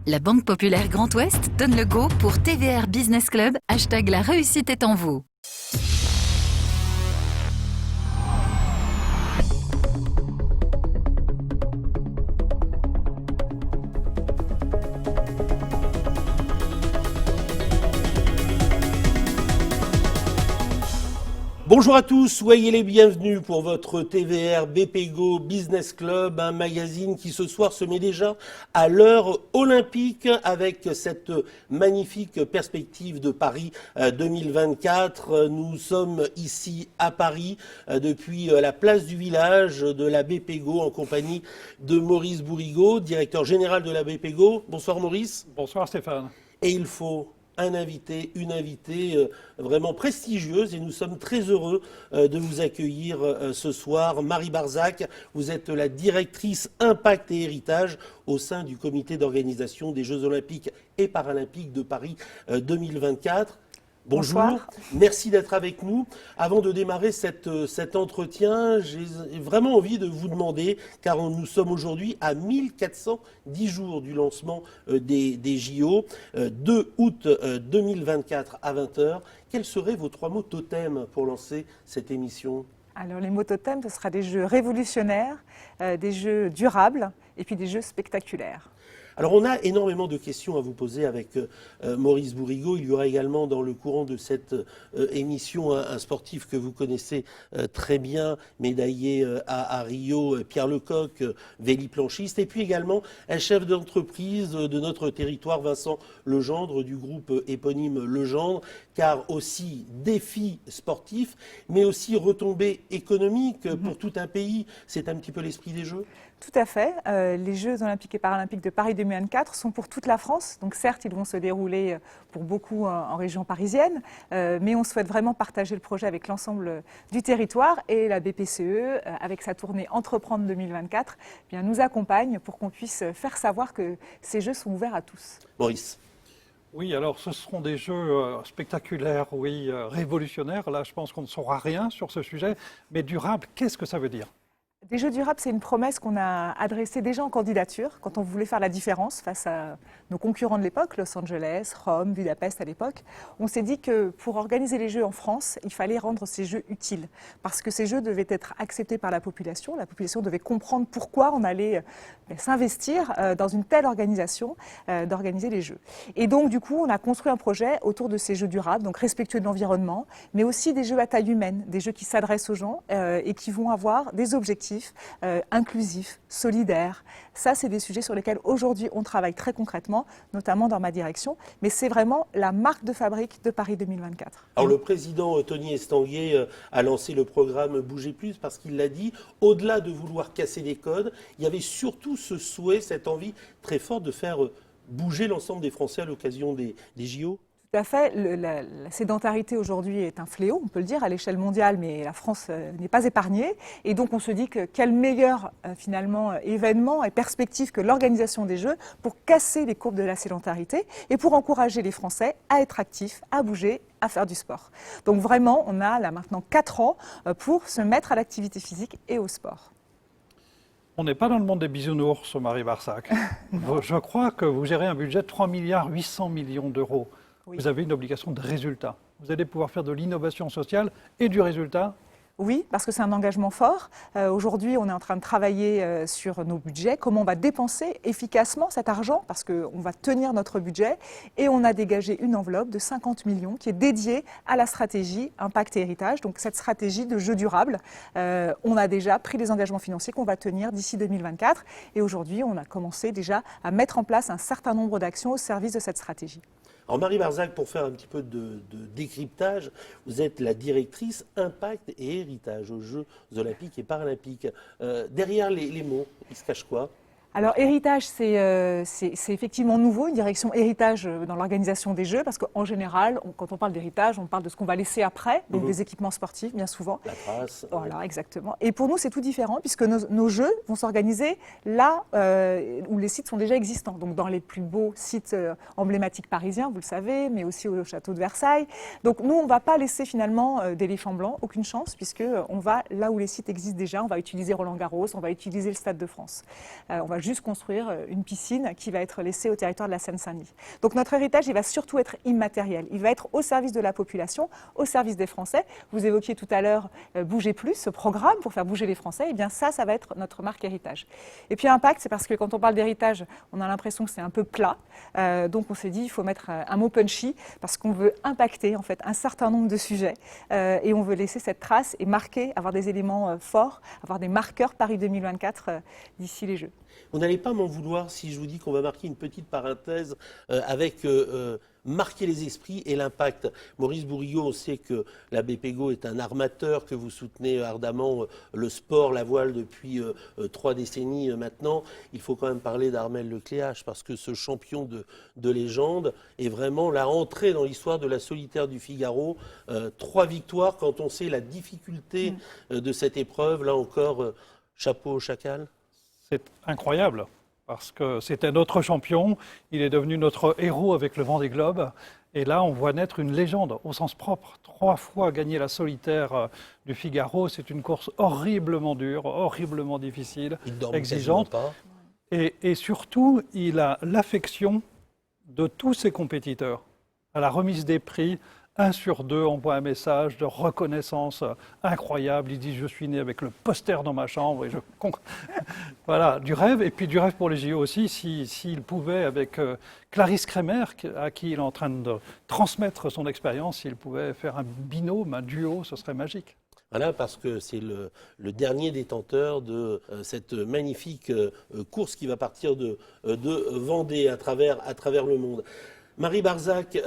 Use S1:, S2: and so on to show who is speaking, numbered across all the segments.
S1: La Banque Populaire Grand Ouest donne le go pour TVR Business Club, hashtag la réussite est en vous.
S2: Bonjour à tous, soyez les bienvenus pour votre TVR BPGO Business Club, un magazine qui ce soir se met déjà à l'heure olympique avec cette magnifique perspective de Paris 2024. Nous sommes ici à Paris depuis la place du village de la BPGO en compagnie de Maurice Bourrigaud, directeur général de la BPGO. Bonsoir Maurice.
S3: Bonsoir Stéphane.
S2: Et il faut une invitée vraiment prestigieuse et nous sommes très heureux de vous accueillir ce soir. Marie Barzac, vous êtes la directrice Impact et Héritage au sein du comité d'organisation des Jeux Olympiques et Paralympiques de Paris 2024. Bonjour,
S4: bonsoir.
S2: Merci d'être avec nous. Avant de démarrer cet entretien, j'ai vraiment envie de vous demander, car nous sommes aujourd'hui à 1410 jours du lancement des JO, 2 août 2024 à 20h, quels seraient vos 3 mots totems pour lancer cette émission ?
S4: Alors les mots totems, ce sera des jeux révolutionnaires, des jeux durables et puis des jeux spectaculaires.
S2: Alors on a énormément de questions à vous poser avec Maurice Bourrigaud. Il y aura également dans le courant de cette émission un sportif que vous connaissez très bien, médaillé à Rio, Pierre Lecoq, véliplanchiste, et puis également un chef d'entreprise de notre territoire, Vincent Legendre, du groupe éponyme Legendre, car aussi défi sportif, mais aussi retombées économiques pour tout un pays. C'est un petit peu l'esprit des Jeux ?
S4: Tout à fait. Les Jeux Olympiques et Paralympiques de Paris 2024 sont pour toute la France. Donc certes, ils vont se dérouler pour beaucoup en région parisienne, mais on souhaite vraiment partager le projet avec l'ensemble du territoire. Et la BPCE, avec sa tournée Entreprendre 2024, eh bien, nous accompagne pour qu'on puisse faire savoir que ces Jeux sont ouverts à tous.
S2: Maurice.
S3: Oui, alors ce seront des jeux spectaculaires, oui, révolutionnaires. Là, je pense qu'on ne saura rien sur ce sujet. Mais durable, qu'est-ce que ça veut dire ?
S4: Des Jeux durables, c'est une promesse qu'on a adressée déjà en candidature, quand on voulait faire la différence face à nos concurrents de l'époque, Los Angeles, Rome, Budapest à l'époque. On s'est dit que pour organiser les Jeux en France, il fallait rendre ces Jeux utiles, parce que ces Jeux devaient être acceptés par la population devait comprendre pourquoi on allait s'investir dans une telle organisation d'organiser les Jeux. Et donc du coup, on a construit un projet autour de ces Jeux durables, donc respectueux de l'environnement, mais aussi des Jeux à taille humaine, des Jeux qui s'adressent aux gens et qui vont avoir des objectifs inclusif, solidaire. Ça, c'est des sujets sur lesquels aujourd'hui on travaille très concrètement, notamment dans ma direction, mais c'est vraiment la marque de fabrique de Paris 2024.
S2: Alors le président Tony Estanguet a lancé le programme Bougez Plus parce qu'il l'a dit, au-delà de vouloir casser les codes, il y avait surtout ce souhait, cette envie très forte de faire bouger l'ensemble des Français à l'occasion des JO.
S4: Tout à fait. La sédentarité aujourd'hui est un fléau, on peut le dire, à l'échelle mondiale, mais la France n'est pas épargnée. Et donc on se dit que quel meilleur finalement événement et perspective que l'organisation des Jeux pour casser les courbes de la sédentarité et pour encourager les Français à être actifs, à bouger, à faire du sport. Donc vraiment, on a là maintenant 4 ans pour se mettre à l'activité physique et au sport.
S3: On n'est pas dans le monde des bisounours, Marie Barzac. Je crois que vous gérez un budget de 3,8 milliards d'euros. Oui. Vous avez une obligation de résultat. Vous allez pouvoir faire de l'innovation sociale et du résultat.
S4: Oui, parce que c'est un engagement fort. Aujourd'hui, on est en train de travailler sur nos budgets, comment on va dépenser efficacement cet argent, parce qu'on va tenir notre budget. Et on a dégagé une enveloppe de 50 millions qui est dédiée à la stratégie Impact et Héritage, donc cette stratégie de jeux durables. On a déjà pris des engagements financiers qu'on va tenir d'ici 2024. Et aujourd'hui, on a commencé déjà à mettre en place un certain nombre d'actions au service de cette stratégie.
S2: Alors Marie Barzac, pour faire un petit peu de décryptage, vous êtes la directrice Impact et Héritage aux Jeux Olympiques et Paralympiques. Derrière les mots, il se cache quoi ?
S4: Alors héritage, c'est effectivement nouveau, une direction héritage dans l'organisation des Jeux, parce qu'en général, quand on parle d'héritage, on parle de ce qu'on va laisser après, donc des équipements sportifs, bien souvent.
S2: La trace.
S4: Voilà, exactement. Et pour nous, c'est tout différent, puisque nos Jeux vont s'organiser là où les sites sont déjà existants, donc dans les plus beaux sites emblématiques parisiens, vous le savez, mais aussi au château de Versailles. Donc nous, on ne va pas laisser finalement d'éléphant blanc, aucune chance, puisqu'on va là où les sites existent déjà, on va utiliser Roland-Garros, on va utiliser le Stade de France. On va juste construire une piscine qui va être laissée au territoire de la Seine-Saint-Denis. Donc notre héritage, il va surtout être immatériel. Il va être au service de la population, au service des Français. Vous évoquiez tout à l'heure Bouger Plus, ce programme pour faire bouger les Français. Eh bien ça va être notre marque héritage. Et puis impact, c'est parce que quand on parle d'héritage, on a l'impression que c'est un peu plat. Donc on s'est dit, il faut mettre un mot punchy parce qu'on veut impacter en fait un certain nombre de sujets et on veut laisser cette trace et marquer, avoir des éléments forts, avoir des marqueurs Paris 2024 d'ici les Jeux.
S2: Vous n'allez pas m'en vouloir si je vous dis qu'on va marquer une petite parenthèse avec marquer les esprits et l'impact. Maurice Bourrigaud, on sait que la BPGO est un armateur, que vous soutenez ardemment le sport, la voile depuis 3 décennies maintenant. Il faut quand même parler d'Armel Lecléache parce que ce champion de légende est vraiment la entrée dans l'histoire de la solitaire du Figaro. 3 victoires quand on sait la difficulté de cette épreuve. Là encore, chapeau au chacal.
S3: C'est incroyable, parce que c'était notre champion, il est devenu notre héros avec le Vendée Globe, et là on voit naître une légende au sens propre. 3 fois gagner la solitaire du Figaro, c'est une course horriblement dure, horriblement difficile, exigeante. Et surtout, il a l'affection de tous ses compétiteurs. À la remise des prix, 1 sur 2 envoie un message de reconnaissance incroyable. Il dit « Je suis né avec le poster dans ma chambre ». Voilà, du rêve. Et puis du rêve pour les JO aussi, s'il pouvait, avec Clarisse Kremer, à qui il est en train de transmettre son expérience, s'il pouvait faire un binôme, un duo, ce serait magique.
S2: Voilà, parce que c'est le dernier détenteur de cette magnifique course qui va partir de Vendée à travers le monde. Marie Barzac,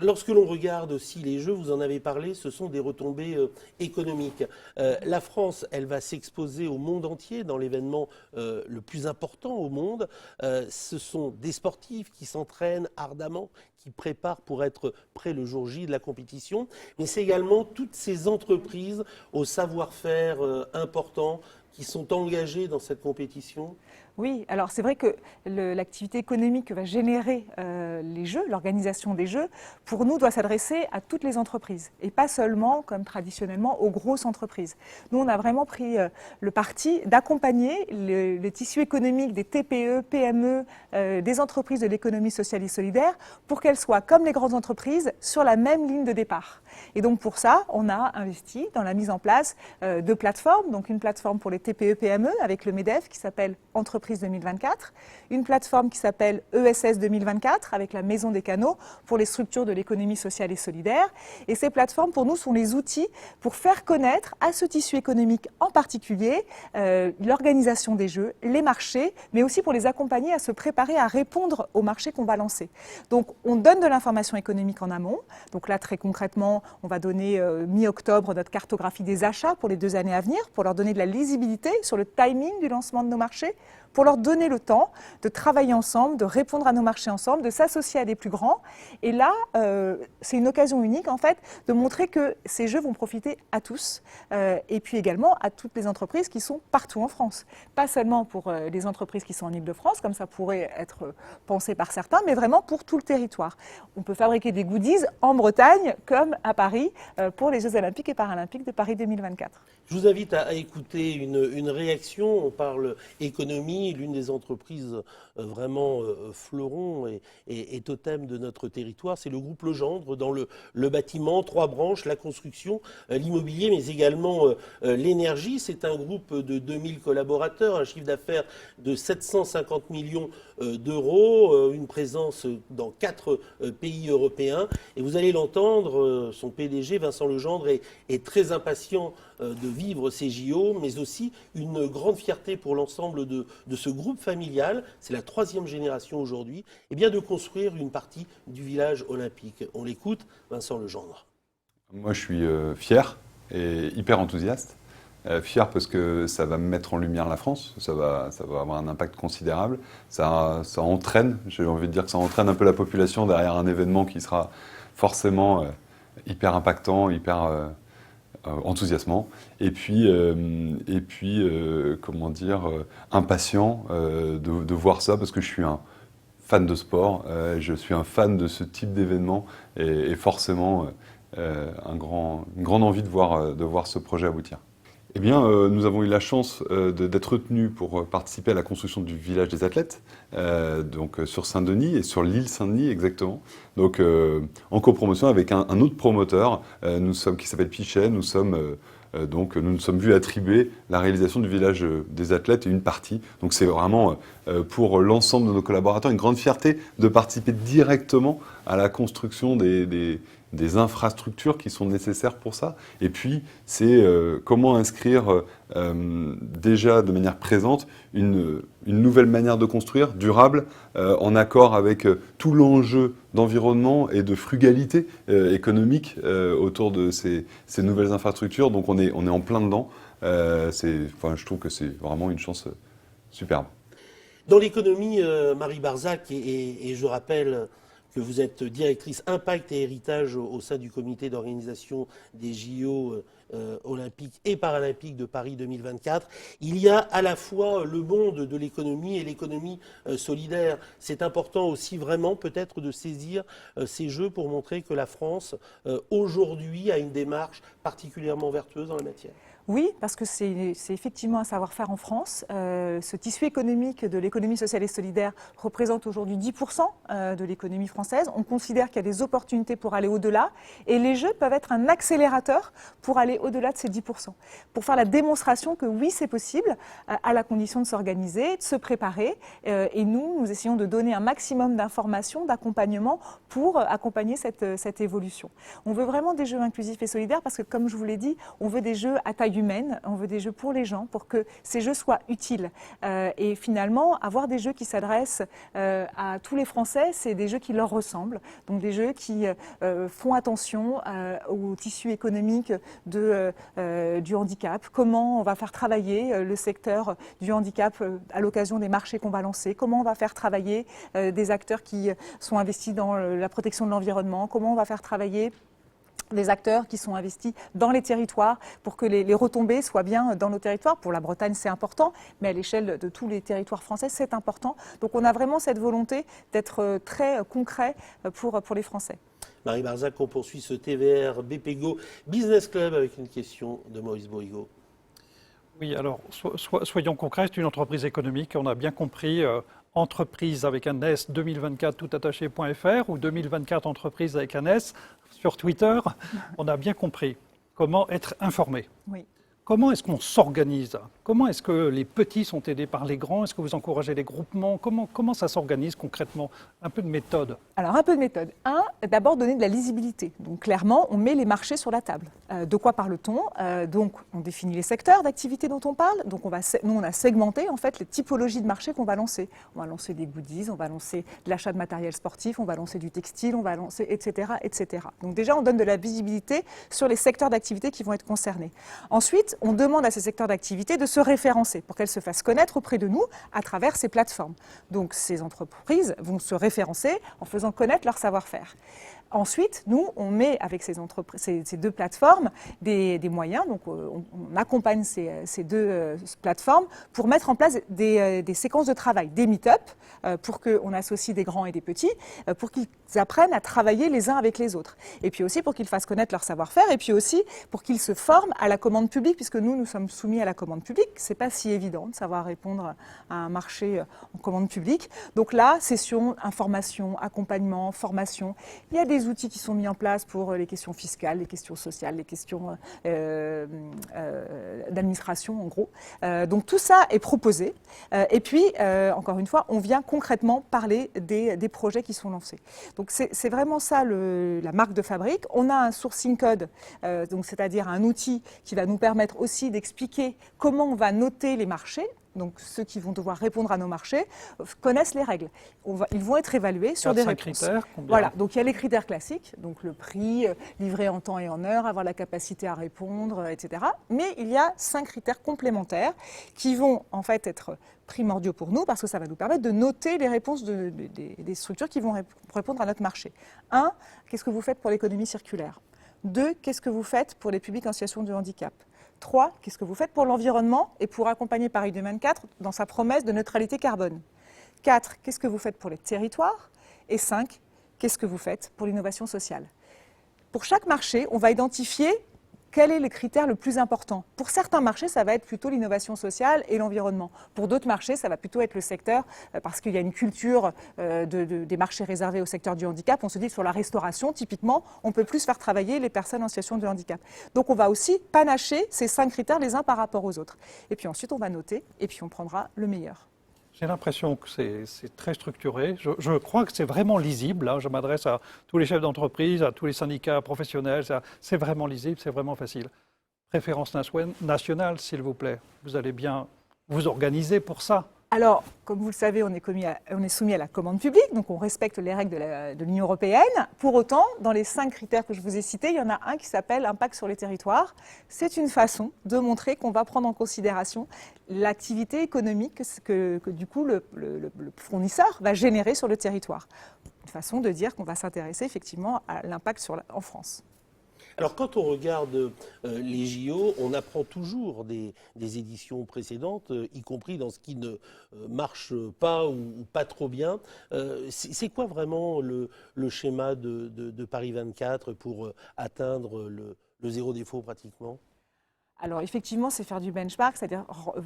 S2: lorsque l'on regarde aussi les Jeux, vous en avez parlé, ce sont des retombées économiques. La France, elle va s'exposer au monde entier dans l'événement le plus important au monde. Ce sont des sportifs qui s'entraînent ardemment, qui préparent pour être prêts le jour J de la compétition. Mais c'est également toutes ces entreprises au savoir-faire important qui sont engagées dans cette compétition.
S4: Oui, alors c'est vrai que l'activité économique que va générer les Jeux, l'organisation des Jeux, pour nous doit s'adresser à toutes les entreprises et pas seulement, comme traditionnellement, aux grosses entreprises. Nous, on a vraiment pris le parti d'accompagner le tissu économique des TPE, PME, des entreprises de l'économie sociale et solidaire pour qu'elles soient, comme les grandes entreprises, sur la même ligne de départ. Et donc pour ça, on a investi dans la mise en place de plateformes, donc une plateforme pour les TPE, PME avec le MEDEF qui s'appelle Entreprise 2024, une plateforme qui s'appelle ESS 2024 avec la Maison des Canaux pour les structures de l'économie sociale et solidaire. Et ces plateformes, pour nous, sont les outils pour faire connaître à ce tissu économique en particulier l'organisation des Jeux, les marchés, mais aussi pour les accompagner à se préparer à répondre aux marchés qu'on va lancer. Donc, on donne de l'information économique en amont. Donc là, très concrètement, on va donner mi-octobre notre cartographie des achats pour les 2 années à venir, pour leur donner de la lisibilité sur le timing du lancement de nos marchés, pour leur donner le temps de travailler ensemble, de répondre à nos marchés ensemble, de s'associer à des plus grands. Et là, c'est une occasion unique, en fait, de montrer que ces Jeux vont profiter à tous, et puis également à toutes les entreprises qui sont partout en France. Pas seulement pour les entreprises qui sont en Île-de-France, comme ça pourrait être pensé par certains, mais vraiment pour tout le territoire. On peut fabriquer des goodies en Bretagne, comme à Paris, pour les Jeux Olympiques et Paralympiques de Paris 2024.
S2: Je vous invite à écouter une réaction. On parle économie, l'une des entreprises vraiment fleuron et totem de notre territoire, c'est le groupe Legendre dans le bâtiment, 3 branches, la construction, l'immobilier, mais également l'énergie. C'est un groupe de 2000 collaborateurs, un chiffre d'affaires de 750 millions d'euros, une présence dans 4 pays européens. Et vous allez l'entendre, son PDG, Vincent Legendre, est très impatient de vivre ces JO, mais aussi une grande fierté pour l'ensemble de ce groupe familial, c'est la 3e génération aujourd'hui, et bien de construire une partie du village olympique. On l'écoute, Vincent Legendre.
S5: Moi je suis fier et hyper enthousiaste. Fier parce que ça va mettre en lumière la France, ça va avoir un impact considérable, ça entraîne, j'ai envie de dire que ça entraîne un peu la population derrière un événement qui sera forcément hyper impactant, hyper enthousiasmant, et puis comment dire, impatient de voir ça parce que je suis un fan de sport, je suis un fan de ce type d'événement et forcément une grande envie de voir ce projet aboutir. Eh bien, nous avons eu la chance d'être retenus pour participer à la construction du village des athlètes, donc sur Saint-Denis et sur l'île Saint-Denis exactement. Donc, en copromotion avec un autre promoteur, qui s'appelle Pichet. Nous nous sommes vus attribuer la réalisation du village des athlètes et une partie. Donc, c'est vraiment pour l'ensemble de nos collaborateurs une grande fierté de participer directement à la construction des infrastructures qui sont nécessaires pour ça. Et puis, c'est comment inscrire déjà de manière présente une nouvelle manière de construire, durable, en accord avec tout l'enjeu d'environnement et de frugalité économique autour de ces nouvelles infrastructures. Donc on est en plein dedans. Je trouve que c'est vraiment une chance superbe.
S2: Dans l'économie, Marie Barzac, et je rappelle que vous êtes directrice impact et héritage au sein du comité d'organisation des JO olympiques et paralympiques de Paris 2024. Il y a à la fois le monde de l'économie et l'économie solidaire. C'est important aussi vraiment peut-être de saisir ces jeux pour montrer que la France aujourd'hui a une démarche particulièrement vertueuse dans la matière.
S4: Oui, parce que c'est effectivement un savoir-faire en France. Ce tissu économique de l'économie sociale et solidaire représente aujourd'hui 10% de l'économie française. On considère qu'il y a des opportunités pour aller au-delà et les jeux peuvent être un accélérateur pour aller au-delà de ces 10%. Pour faire la démonstration que oui, c'est possible, à la condition de s'organiser, de se préparer. Et nous essayons de donner un maximum d'informations, d'accompagnement pour accompagner cette évolution. On veut vraiment des jeux inclusifs et solidaires parce que, comme je vous l'ai dit, on veut des jeux à taille humaine, on veut des jeux pour les gens, pour que ces jeux soient utiles. Et finalement, avoir des jeux qui s'adressent à tous les Français, c'est des jeux qui leur ressemblent. Donc des jeux qui font attention au tissu économique du handicap. Comment on va faire travailler le secteur du handicap à l'occasion des marchés qu'on va lancer. Comment on va faire travailler des acteurs qui sont investis dans la protection de l'environnement. Comment on va faire travailler des acteurs qui sont investis dans les territoires pour que les retombées soient bien dans nos territoires. Pour la Bretagne, c'est important, mais à l'échelle de tous les territoires français, c'est important. Donc on a vraiment cette volonté d'être très concret pour les Français.
S2: Marie Barzac, on poursuit ce TVR BPGO Business Club avec une question de Maurice Bourrigaud.
S3: Oui, alors soyons concrets, c'est une entreprise économique, on a bien compris. Entreprise avec un S 2024 toutattaché.fr ou 2024 entreprise avec un S sur Twitter, on a bien compris comment être informé.
S4: Oui.
S3: Comment est-ce qu'on s'organise? Comment est-ce que les petits sont aidés par les grands? Est-ce que vous encouragez les groupements? Comment ça s'organise concrètement? Un peu de méthode.
S4: Alors, un peu de méthode. D'abord donner de la lisibilité. Donc, clairement, on met les marchés sur la table. De quoi parle-t-on? Donc, on définit les secteurs d'activité dont on parle. Donc, nous, on a segmenté, en fait, les typologies de marchés qu'on va lancer. On va lancer des goodies, on va lancer de l'achat de matériel sportif, on va lancer du textile, on va lancer, etc., etc. Donc, déjà, on donne de la visibilité sur les secteurs d'activité qui vont être concernés. Ensuite, on demande à ces secteurs d'activité de se référencer pour qu'elles se fassent connaître auprès de nous à travers ces plateformes. Donc, ces entreprises vont se référencer en faisant connaître leur savoir-faire. Ensuite, nous, on met avec ces deux plateformes des moyens. Donc, on accompagne ces deux plateformes pour mettre en place des séquences de travail, des meet-up, pour qu'on associe des grands et des petits, pour qu'ils apprennent à travailler les uns avec les autres. Et puis aussi pour qu'ils fassent connaître leur savoir-faire, et puis aussi pour qu'ils se forment à la commande publique, puisque nous sommes soumis à la commande publique. C'est pas si évident de savoir répondre à un marché en commande publique. Donc là, session, information, accompagnement, formation. Il y a des outils qui sont mis en place pour les questions fiscales, les questions sociales, les questions d'administration, en gros. Donc tout ça est proposé. Et puis, encore une fois, on vient concrètement parler des projets qui sont lancés. Donc c'est vraiment ça la marque de fabrique. On a un sourcing code, donc c'est-à-dire un outil qui va nous permettre aussi d'expliquer comment on va noter les marchés. Donc ceux qui vont devoir répondre à nos marchés connaissent les règles. Ils vont être évalués sur des réponses.
S3: Critères,
S4: voilà, donc il y a les critères classiques, donc le prix, livrer en temps et en heure, avoir la capacité à répondre, etc. Mais il y a 5 critères complémentaires qui vont en fait être primordiaux pour nous parce que ça va nous permettre de noter les réponses des structures qui vont répondre à notre marché. 1, qu'est-ce que vous faites pour l'économie circulaire? 2, qu'est-ce que vous faites pour les publics en situation de handicap? 3, qu'est-ce que vous faites pour l'environnement et pour accompagner Paris 2024 dans sa promesse de neutralité carbone? 4, qu'est-ce que vous faites pour les territoires? Et 5, qu'est-ce que vous faites pour l'innovation sociale? Pour chaque marché, on va identifier quel est le critère le plus important? Pour certains marchés, ça va être plutôt l'innovation sociale et l'environnement. Pour d'autres marchés, ça va plutôt être le secteur, parce qu'il y a une culture des marchés réservés au secteur du handicap. On se dit sur la restauration, typiquement, on peut plus faire travailler les personnes en situation de handicap. Donc on va aussi panacher ces 5 critères les uns par rapport aux autres. Et puis ensuite, on va noter et puis on prendra le meilleur.
S3: J'ai l'impression que c'est très structuré. Je crois que c'est vraiment lisible. Là. Je m'adresse à tous les chefs d'entreprise, à tous les syndicats professionnels. C'est vraiment lisible, c'est vraiment facile. Préférence nationale, s'il vous plaît. Vous allez bien vous organiser pour ça.
S4: Alors, comme vous le savez, on est soumis à la commande publique, donc on respecte les règles de l'Union européenne. Pour autant, dans les 5 critères que je vous ai cités, il y en a un qui s'appelle impact sur les territoires. C'est une façon de montrer qu'on va prendre en considération l'activité économique que du coup le fournisseur va générer sur le territoire. Une façon de dire qu'on va s'intéresser effectivement à l'impact en France.
S2: Alors quand on regarde les JO, on apprend toujours des éditions précédentes, y compris dans ce qui ne marche pas ou pas trop bien. C'est quoi vraiment le schéma de Paris 24 pour atteindre le zéro défaut pratiquement ?
S4: Alors effectivement, c'est faire du benchmark, c'est-à-dire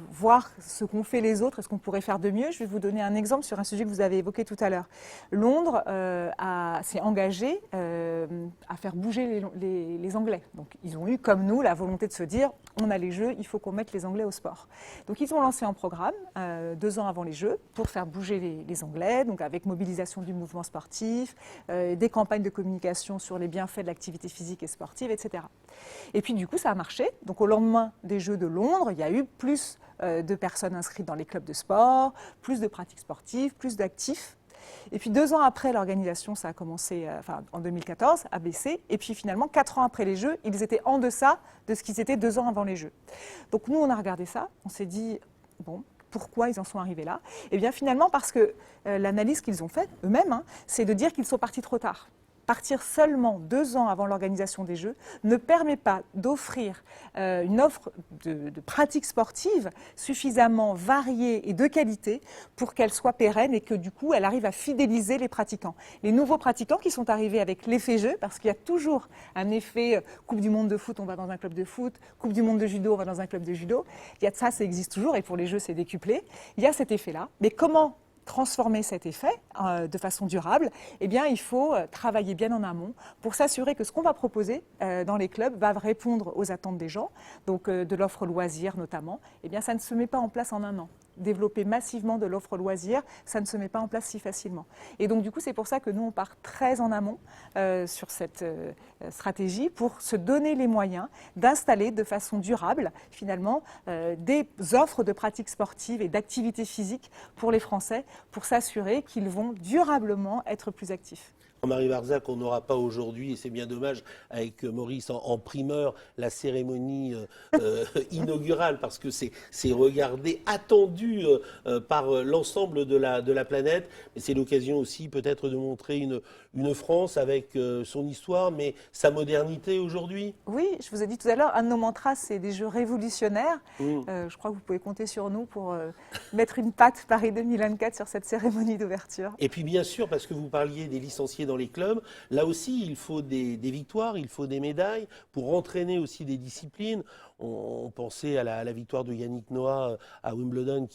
S4: voir ce qu'ont fait les autres et ce qu'on pourrait faire de mieux. Je vais vous donner un exemple sur un sujet que vous avez évoqué tout à l'heure. Londres s'est engagé à faire bouger les Anglais. Donc ils ont eu, comme nous, la volonté de se dire on a les Jeux, il faut qu'on mette les Anglais au sport. Donc ils ont lancé un programme 2 ans avant les Jeux pour faire bouger les Anglais, donc avec mobilisation du mouvement sportif, des campagnes de communication sur les bienfaits de l'activité physique et sportive, etc. Et puis du coup, ça a marché. Donc au lendemain des Jeux de Londres, il y a eu plus de personnes inscrites dans les clubs de sport, plus de pratiques sportives, plus d'actifs. Et puis 2 ans après l'organisation, ça a commencé en 2014, a baissé. Et puis finalement, 4 ans après les Jeux, ils étaient en deçà de ce qu'ils étaient 2 ans avant les Jeux. Donc nous, on a regardé ça, on s'est dit, bon, pourquoi ils en sont arrivés là? Eh bien finalement, parce que l'analyse qu'ils ont faite eux-mêmes, c'est de dire qu'ils sont partis trop tard. Partir seulement 2 ans avant l'organisation des Jeux ne permet pas d'offrir une offre de pratiques sportives suffisamment variée et de qualité pour qu'elle soit pérenne et que du coup elle arrive à fidéliser les pratiquants. Les nouveaux pratiquants qui sont arrivés avec l'effet jeu, parce qu'il y a toujours un effet Coupe du monde de foot, on va dans un club de foot, Coupe du monde de judo, on va dans un club de judo. Il y a de ça existe toujours et pour les Jeux c'est décuplé. Il y a cet effet-là. Mais comment transformer cet effet de façon durable, eh bien, il faut travailler bien en amont pour s'assurer que ce qu'on va proposer dans les clubs va répondre aux attentes des gens, donc de l'offre loisir notamment. Eh bien, ça ne se met pas en place en 1 an. Développer massivement de l'offre loisir, ça ne se met pas en place si facilement. Et donc, du coup, c'est pour ça que nous, on part très en amont sur cette stratégie pour se donner les moyens d'installer de façon durable, finalement, des offres de pratiques sportives et d'activités physiques pour les Français, pour s'assurer qu'ils vont durablement être plus actifs.
S2: Marie Barzac, on n'aura pas aujourd'hui, et c'est bien dommage, avec Maurice en primeur, la cérémonie inaugurale, parce que c'est regardé, attendu par l'ensemble de la planète. Mais c'est l'occasion aussi peut-être de montrer une France avec son histoire, mais sa modernité aujourd'hui.
S4: Oui, je vous ai dit tout à l'heure, un de nos mantras, c'est des Jeux révolutionnaires. Je crois que vous pouvez compter sur nous pour mettre une patte Paris 2024 sur cette cérémonie d'ouverture.
S2: Et puis bien sûr, parce que vous parliez des licenciés dans les clubs, là aussi il faut des victoires, il faut des médailles pour entraîner aussi des disciplines. On pensait à la victoire de Yannick Noah à Wimbledon,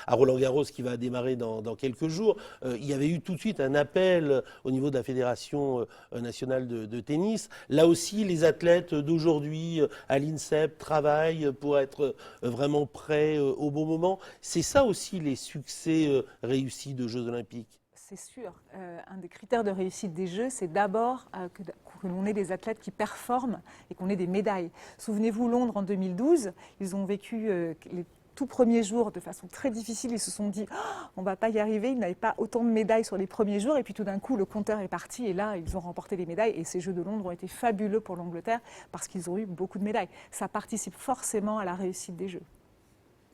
S2: à Roland-Garros, qui va démarrer dans quelques jours. Il y avait eu tout de suite un appel au niveau de la Fédération nationale de tennis. Là aussi, les athlètes d'aujourd'hui à l'INSEP travaillent pour être vraiment prêts au bon moment. C'est ça aussi les succès réussis de Jeux Olympiques.
S4: C'est sûr. Un des critères de réussite des Jeux, c'est d'abord que l'on ait des athlètes qui performent et qu'on ait des médailles. Souvenez-vous, Londres en 2012, ils ont vécu les tout premiers jours de façon très difficile. Ils se sont dit on ne va pas y arriver. Ils n'avaient pas autant de médailles sur les premiers jours. Et puis tout d'un coup, le compteur est parti. Et là, ils ont remporté des médailles. Et ces Jeux de Londres ont été fabuleux pour l'Angleterre parce qu'ils ont eu beaucoup de médailles. Ça participe forcément à la réussite des Jeux.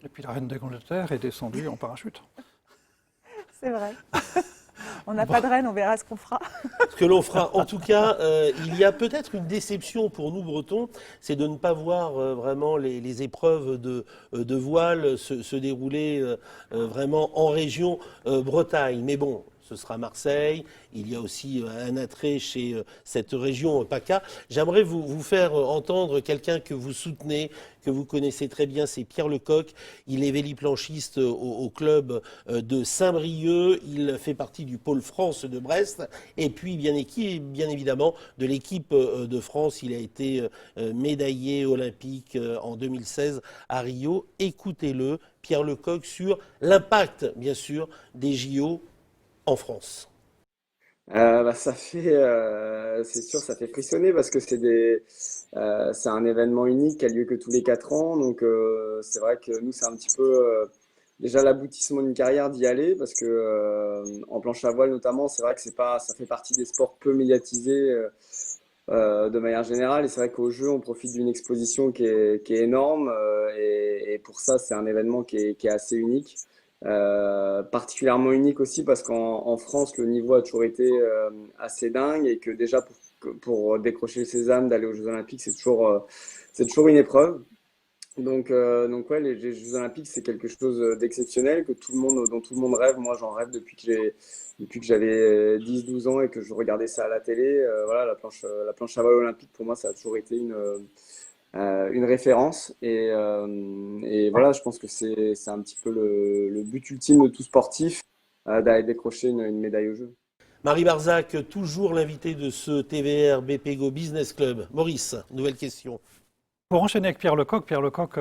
S3: Et puis la reine d'Angleterre est descendue en parachute.
S4: C'est vrai. On n'a pas de reine, on verra ce qu'on fera.
S2: Ce que l'on fera. En tout cas, il y a peut-être une déception pour nous Bretons, c'est de ne pas voir vraiment les épreuves de voile se dérouler vraiment en région Bretagne. Mais bon, ce sera Marseille. Il y a aussi un attrait chez cette région PACA. J'aimerais vous faire entendre quelqu'un que vous soutenez, que vous connaissez très bien, c'est Pierre Lecoq. Il est véliplanchiste au club de Saint-Brieuc. Il fait partie du pôle France de Brest. Et puis, bien évidemment, de l'équipe de France. Il a été médaillé olympique en 2016 à Rio. Écoutez-le, Pierre Lecoq, sur l'impact, bien sûr, des JO en France.
S6: Ça fait, c'est sûr, ça fait frissonner parce que c'est un événement unique qui a lieu que tous les 4 ans. Donc, c'est vrai que nous, c'est un petit peu déjà l'aboutissement d'une carrière d'y aller parce que en planche à voile notamment, c'est vrai que ça fait partie des sports peu médiatisés de manière générale. Et c'est vrai qu'au jeu, on profite d'une exposition qui est énorme et pour ça, c'est un événement qui est assez unique. Particulièrement unique aussi parce qu'en France, le niveau a toujours été assez dingue et que déjà pour décrocher le sésame, d'aller aux Jeux Olympiques, c'est toujours une épreuve. Donc ouais, les Jeux Olympiques, c'est quelque chose d'exceptionnel dont tout le monde rêve. Moi, j'en rêve depuis que j'avais 10-12 ans et que je regardais ça à la télé. Voilà, la planche à voile olympique, pour moi, ça a toujours été une référence et voilà, je pense que c'est un petit peu le but ultime de tout sportif d'aller décrocher une médaille aux Jeux.
S2: Marie Barzac, toujours l'invité de ce TVR BPGO Business Club. Maurice, nouvelle question.
S3: Pour enchaîner avec Pierre Lecoq,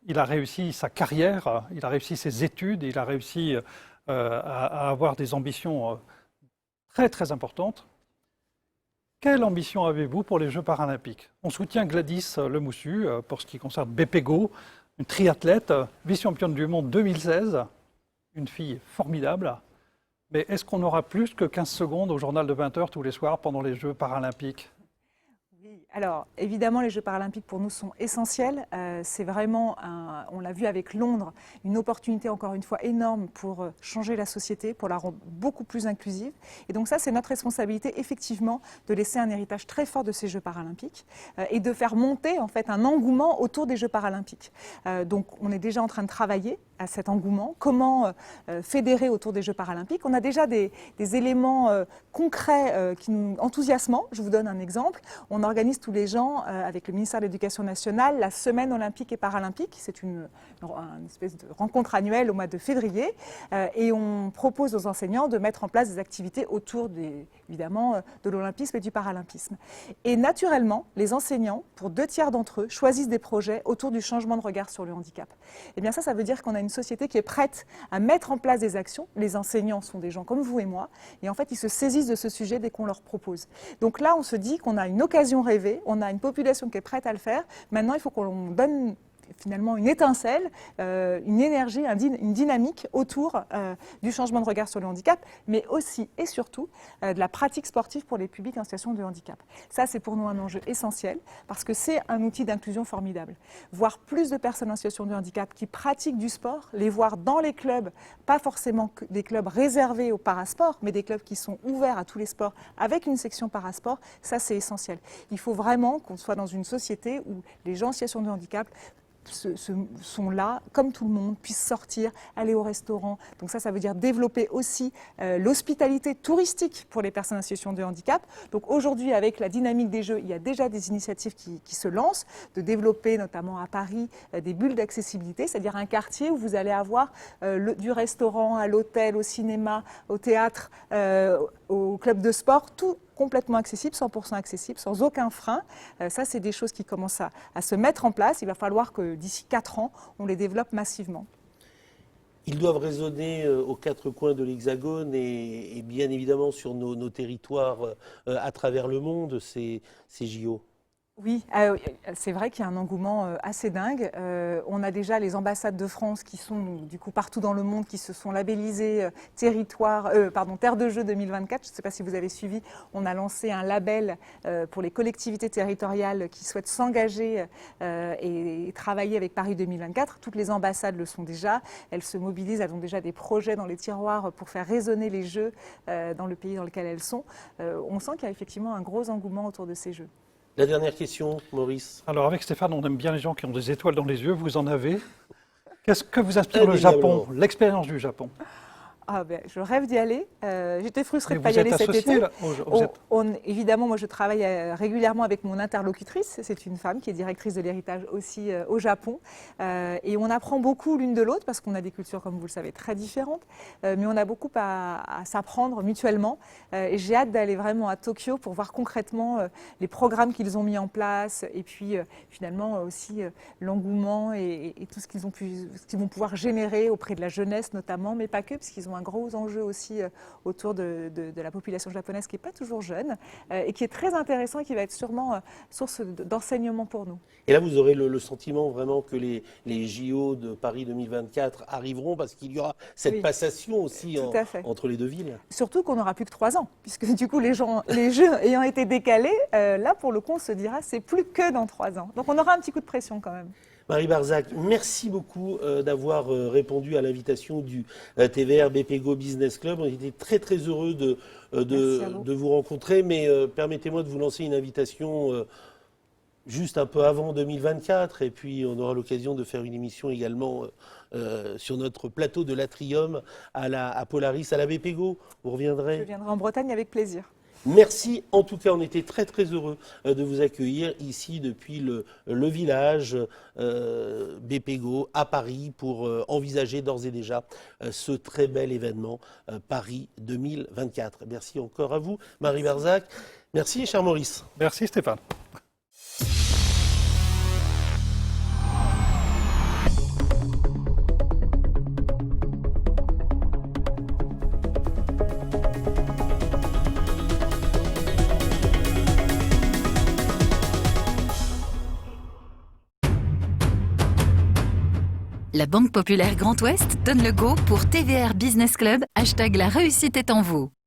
S3: il a réussi sa carrière, il a réussi ses études, il a réussi à avoir des ambitions très très importantes. Quelle ambition avez-vous pour les Jeux paralympiques? On soutient Gladys Lemoussu pour ce qui concerne BPGO, une triathlète, vice-championne du monde 2016, une fille formidable. Mais est-ce qu'on aura plus que 15 secondes au journal de 20h tous les soirs pendant les Jeux paralympiques?
S4: Oui, alors évidemment, les Jeux paralympiques pour nous sont essentiels. C'est vraiment, on l'a vu avec Londres, une opportunité encore une fois énorme pour changer la société, pour la rendre beaucoup plus inclusive. Et donc ça, c'est notre responsabilité effectivement de laisser un héritage très fort de ces Jeux paralympiques et de faire monter en fait un engouement autour des Jeux paralympiques. Donc on est déjà en train de travailler à cet engouement, comment fédérer autour des Jeux paralympiques. On a déjà des éléments concrets qui nous enthousiasment. Je vous donne un exemple. On organise tous les ans, avec le ministère de l'Éducation nationale, la semaine olympique et paralympique. C'est une espèce de rencontre annuelle au mois de février. Et on propose aux enseignants de mettre en place des activités autour, évidemment, de l'olympisme et du paralympisme. Et naturellement, les enseignants, pour 2/3 d'entre eux, choisissent des projets autour du changement de regard sur le handicap. Et bien ça veut dire qu'on a une société qui est prête à mettre en place des actions. Les enseignants sont des gens comme vous et moi. Et en fait, ils se saisissent de ce sujet dès qu'on leur propose. Donc là, on se dit qu'on a une occasion rêvée, on a une population qui est prête à le faire. Maintenant, il faut qu'on donne finalement une étincelle, une énergie, une dynamique autour du changement de regard sur le handicap, mais aussi et surtout de la pratique sportive pour les publics en situation de handicap. Ça, c'est pour nous un enjeu essentiel parce que c'est un outil d'inclusion formidable. Voir plus de personnes en situation de handicap qui pratiquent du sport, les voir dans les clubs, pas forcément des clubs réservés au parasport, mais des clubs qui sont ouverts à tous les sports avec une section parasport, ça c'est essentiel. Il faut vraiment qu'on soit dans une société où les gens en situation de handicap sont là, comme tout le monde, puissent sortir, aller au restaurant. Donc ça veut dire développer aussi l'hospitalité touristique pour les personnes en situation de handicap. Donc aujourd'hui, avec la dynamique des Jeux, il y a déjà des initiatives qui se lancent, de développer notamment à Paris des bulles d'accessibilité, c'est-à-dire un quartier où vous allez avoir du restaurant à l'hôtel, au cinéma, au théâtre, au club de sport, tout complètement accessible, 100% accessible, sans aucun frein. Ça, c'est des choses qui commencent à se mettre en place. Il va falloir que d'ici 4 ans, on les développe massivement.
S2: Ils doivent résonner aux 4 coins de l'Hexagone et bien évidemment sur nos territoires à travers le monde, ces JO.
S4: Oui, c'est vrai qu'il y a un engouement assez dingue. On a déjà les ambassades de France qui sont du coup partout dans le monde, qui se sont labellisées Terre de Jeux 2024. Je ne sais pas si vous avez suivi, on a lancé un label pour les collectivités territoriales qui souhaitent s'engager et travailler avec Paris 2024. Toutes les ambassades le sont déjà. Elles se mobilisent, elles ont déjà des projets dans les tiroirs pour faire résonner les Jeux dans le pays dans lequel elles sont. On sent qu'il y a effectivement un gros engouement autour de ces Jeux.
S2: La dernière question, Maurice.
S3: Alors avec Stéphane, on aime bien les gens qui ont des étoiles dans les yeux, vous en avez. Qu'est-ce que vous inspire le Japon, l'expérience du Japon?
S4: Ah ben, je rêve d'y aller. J'étais frustrée
S3: Mais
S4: de ne pas
S3: vous
S4: y aller
S3: êtes
S4: cet
S3: associé,
S4: été.
S3: là, vous êtes-
S4: Évidemment, moi je travaille régulièrement avec mon interlocutrice. C'est une femme qui est directrice de l'héritage aussi au Japon. Et on apprend beaucoup l'une de l'autre parce qu'on a des cultures, comme vous le savez, très différentes. Mais on a beaucoup à s'apprendre mutuellement. Et j'ai hâte d'aller vraiment à Tokyo pour voir concrètement les programmes qu'ils ont mis en place et puis finalement aussi l'engouement et tout ce qu'ils vont pouvoir générer auprès de la jeunesse notamment, mais pas que, parce qu'ils ont un gros enjeu aussi autour de la population japonaise qui n'est pas toujours jeune et qui est très intéressant et qui va être sûrement source d'enseignement pour nous.
S2: Et là, vous aurez le sentiment vraiment que les JO de Paris 2024 arriveront parce qu'il y aura cette
S4: Oui,
S2: passation aussi
S4: tout à fait.
S2: entre les deux villes.
S4: Surtout qu'on n'aura plus que 3 ans, puisque du coup les jeux ayant été décalés, là pour le coup on se dira c'est plus que dans 3 ans. Donc on aura un petit coup de pression quand même.
S2: Marie Barzac, merci beaucoup d'avoir répondu à l'invitation du TVR BPGO Business Club. On était très très heureux de vous rencontrer, mais permettez-moi de vous lancer une invitation juste un peu avant 2024, et puis on aura l'occasion de faire une émission également sur notre plateau de l'Atrium à Polaris, à la BPGO. Vous reviendrez?
S4: Je viendrai en Bretagne avec plaisir.
S2: Merci, en tout cas on était très très heureux de vous accueillir ici depuis le village BPGO à Paris pour envisager d'ores et déjà ce très bel événement Paris 2024. Merci encore à vous Marie Barzac, merci cher Maurice.
S3: Merci Stéphane.
S1: La Banque Populaire Grand Ouest donne le go pour TVR Business Club, #la réussite est en vous.